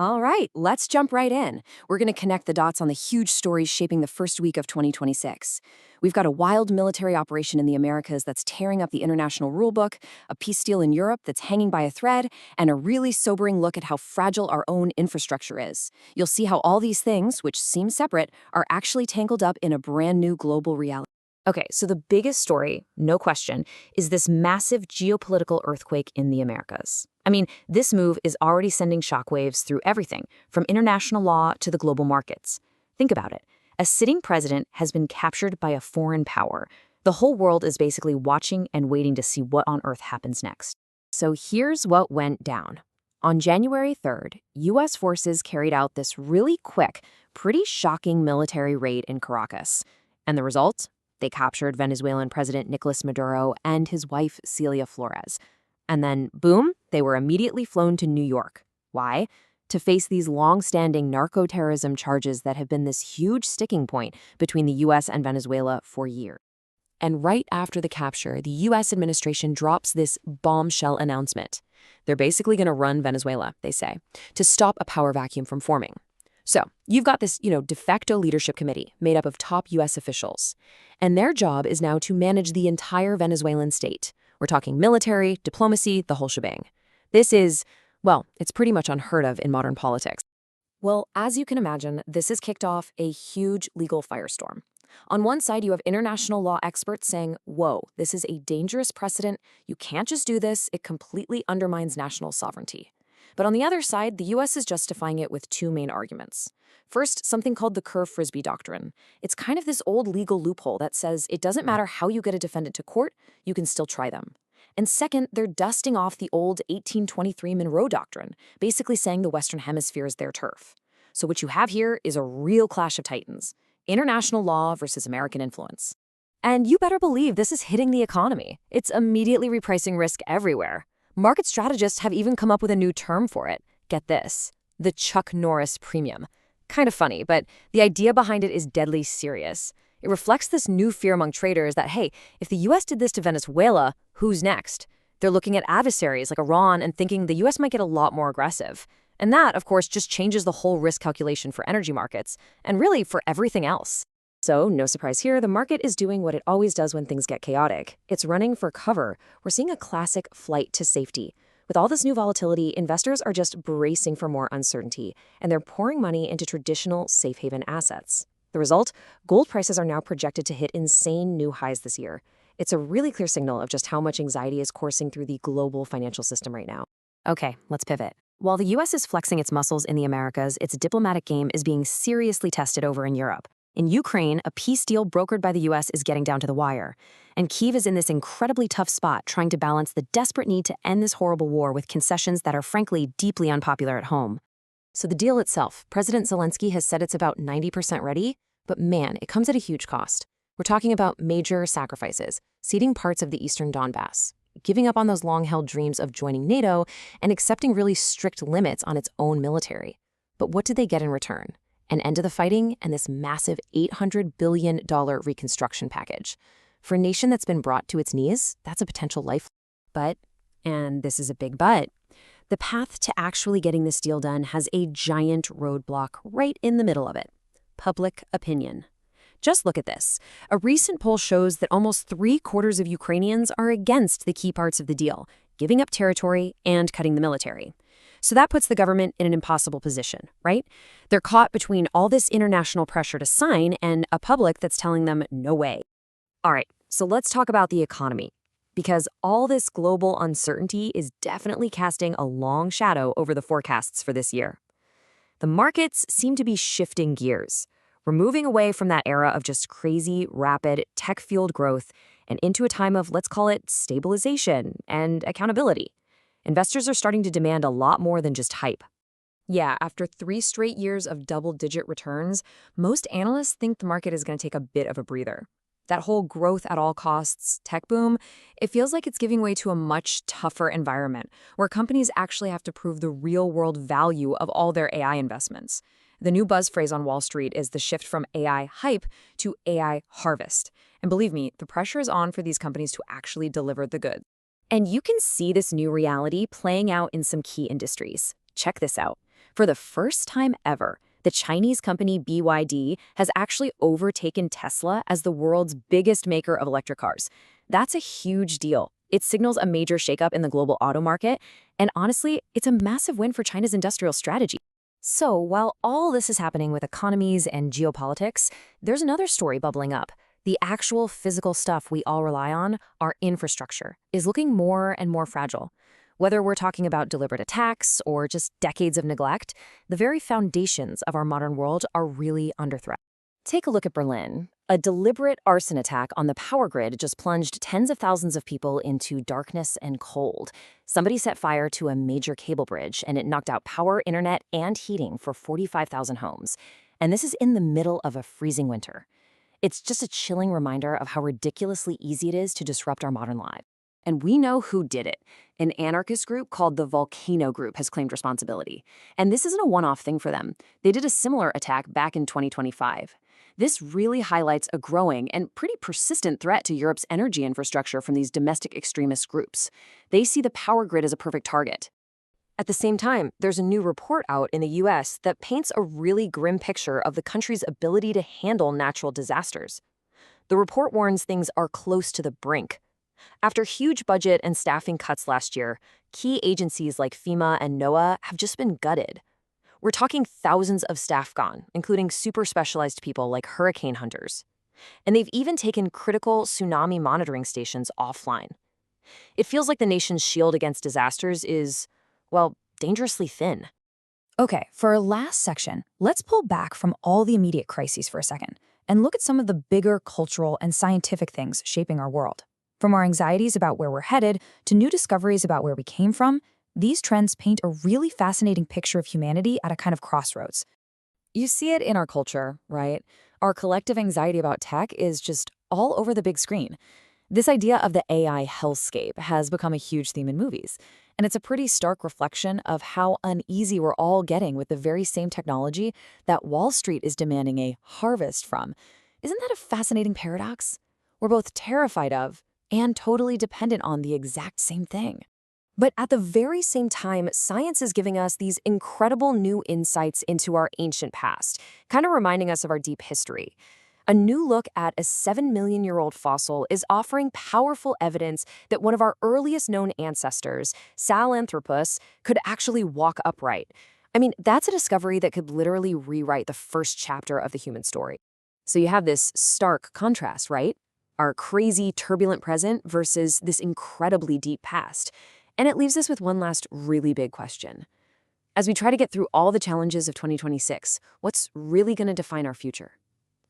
All right, let's jump right in. We're going to connect the dots on the huge stories shaping the first week of 2026. We've got a wild military operation in the Americas that's tearing up the international rulebook, a peace deal in Europe that's hanging by a thread, and a really sobering look at how fragile our own infrastructure is. You'll see how all these things, which seem separate, are actually tangled up in a brand new global reality. Okay, so the biggest story, no question, is this massive geopolitical earthquake in the Americas. I mean, this move is already sending shockwaves through everything, from international law to the global markets. Think about it. A sitting president has been captured by a foreign power. The whole world is basically watching and waiting to see what on earth happens next. So here's what went down. On January 3rd, U.S. forces carried out this really quick, pretty shocking military raid in Caracas. And the result? They captured Venezuelan President Nicolás Maduro and his wife, Celia Flores. And then, boom, they were immediately flown to New York. Why? To face these long-standing narco-terrorism charges that have been this huge sticking point between the U.S. and Venezuela for years. And right after the capture, the U.S. administration drops this bombshell announcement. They're basically going to run Venezuela, they say, to stop a power vacuum from forming. So you've got this, de facto leadership committee made up of top U.S. officials. And their job is now to manage the entire Venezuelan state. We're talking military, diplomacy, the whole shebang. This is, well, it's pretty much unheard of in modern politics. Well, as you can imagine, this has kicked off a huge legal firestorm. On one side, you have international law experts saying, whoa, this is a dangerous precedent. You can't just do this. It completely undermines national sovereignty. But on the other side, the U.S. is justifying it with two main arguments. First, something called the Kerr-Frisbee doctrine. It's kind of this old legal loophole that says it doesn't matter how you get a defendant to court, you can still try them. And second, they're dusting off the old 1823 Monroe doctrine, basically saying the Western Hemisphere is their turf. So what you have here is a real clash of titans. International law versus American influence. And you better believe this is hitting the economy. It's immediately repricing risk everywhere. Market strategists have even come up with a new term for it. Get this, the Chuck Norris premium. Kind of funny, but the idea behind it is deadly serious. It reflects this new fear among traders that, hey, if the U.S. did this to Venezuela, who's next? They're looking at adversaries like Iran and thinking the U.S. might get a lot more aggressive. And that, of course, just changes the whole risk calculation for energy markets, and really for everything else. So, no surprise here, the market is doing what it always does when things get chaotic. It's running for cover. We're seeing a classic flight to safety. With all this new volatility, investors are just bracing for more uncertainty, and they're pouring money into traditional safe haven assets. The result? Gold prices are now projected to hit insane new highs this year. It's a really clear signal of just how much anxiety is coursing through the global financial system right now. Okay, let's pivot. While the U.S. is flexing its muscles in the Americas, its diplomatic game is being seriously tested over in Europe. In Ukraine, a peace deal brokered by the U.S. is getting down to the wire. And Kyiv is in this incredibly tough spot trying to balance the desperate need to end this horrible war with concessions that are frankly deeply unpopular at home. So the deal itself, President Zelenskyy has said it's about 90% ready, but man, it comes at a huge cost. We're talking about major sacrifices, ceding parts of the eastern Donbass, giving up on those long-held dreams of joining NATO, and accepting really strict limits on its own military. But what did they get in return? An end to the fighting and this massive $800 billion reconstruction package. For a nation that's been brought to its knees, that's a potential life. But, and this is a big but, the path to actually getting this deal done has a giant roadblock right in the middle of it: public opinion. Just look at this. A recent poll shows that almost 3/4 of Ukrainians are against the key parts of the deal, giving up territory and cutting the military. So that puts the government in an impossible position, right? They're caught between all this international pressure to sign and a public that's telling them no way. All right, so let's talk about the economy, because all this global uncertainty is definitely casting a long shadow over the forecasts for this year. The markets seem to be shifting gears. We're moving away from that era of just crazy, rapid, tech-fueled growth and into a time of, let's call it, stabilization and accountability. Investors are starting to demand a lot more than just hype. Yeah, after 3 straight years of double-digit returns, most analysts think the market is going to take a bit of a breather. That whole growth at all costs tech boom, it feels like it's giving way to a much tougher environment where companies actually have to prove the real-world value of all their AI investments. The new buzz phrase on Wall Street is the shift from AI hype to AI harvest. And believe me, the pressure is on for these companies to actually deliver the goods. And you can see this new reality playing out in some key industries. Check this out. For the first time ever, the Chinese company BYD has actually overtaken Tesla as the world's biggest maker of electric cars. That's a huge deal. It signals a major shakeup in the global auto market, and honestly, it's a massive win for China's industrial strategy. So, while all this is happening with economies and geopolitics, there's another story bubbling up. The actual physical stuff we all rely on, our infrastructure, is looking more and more fragile. Whether we're talking about deliberate attacks or just decades of neglect, the very foundations of our modern world are really under threat. Take a look at Berlin. A deliberate arson attack on the power grid just plunged tens of thousands of people into darkness and cold. Somebody set fire to a major cable bridge, and it knocked out power, internet, and heating for 45,000 homes. And this is in the middle of a freezing winter. It's just a chilling reminder of how ridiculously easy it is to disrupt our modern lives. And we know who did it. An anarchist group called the Volcano Group has claimed responsibility. And this isn't a one-off thing for them. They did a similar attack back in 2025. This really highlights a growing and pretty persistent threat to Europe's energy infrastructure from these domestic extremist groups. They see the power grid as a perfect target. At the same time, there's a new report out in the US that paints a really grim picture of the country's ability to handle natural disasters. The report warns things are close to the brink. After huge budget and staffing cuts last year, key agencies like FEMA and NOAA have just been gutted. We're talking thousands of staff gone, including super specialized people like hurricane hunters. And they've even taken critical tsunami monitoring stations offline. It feels like the nation's shield against disasters is, well, dangerously thin. Okay, for our last section, let's pull back from all the immediate crises for a second and look at some of the bigger cultural and scientific things shaping our world. From our anxieties about where we're headed to new discoveries about where we came from, these trends paint a really fascinating picture of humanity at a kind of crossroads. You see it in our culture, right? Our collective anxiety about tech is just all over the big screen. This idea of the AI hellscape has become a huge theme in movies, and it's a pretty stark reflection of how uneasy we're all getting with the very same technology that Wall Street is demanding a harvest from. Isn't that a fascinating paradox? We're both terrified of and totally dependent on the exact same thing. But at the very same time, science is giving us these incredible new insights into our ancient past, kind of reminding us of our deep history. A new look at a 7-million-year-old fossil is offering powerful evidence that one of our earliest known ancestors, Sahelanthropus, could actually walk upright. I mean, that's a discovery that could literally rewrite the first chapter of the human story. So you have this stark contrast, right? Our crazy, turbulent present versus this incredibly deep past. And it leaves us with one last really big question. As we try to get through all the challenges of 2026, what's really going to define our future?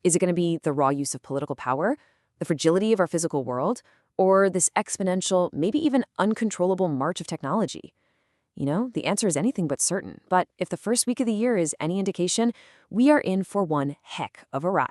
Is it going to be the raw use of political power, the fragility of our physical world, or this exponential, maybe even uncontrollable march of technology? You know, the answer is anything but certain. But if the first week of the year is any indication, we are in for one heck of a ride.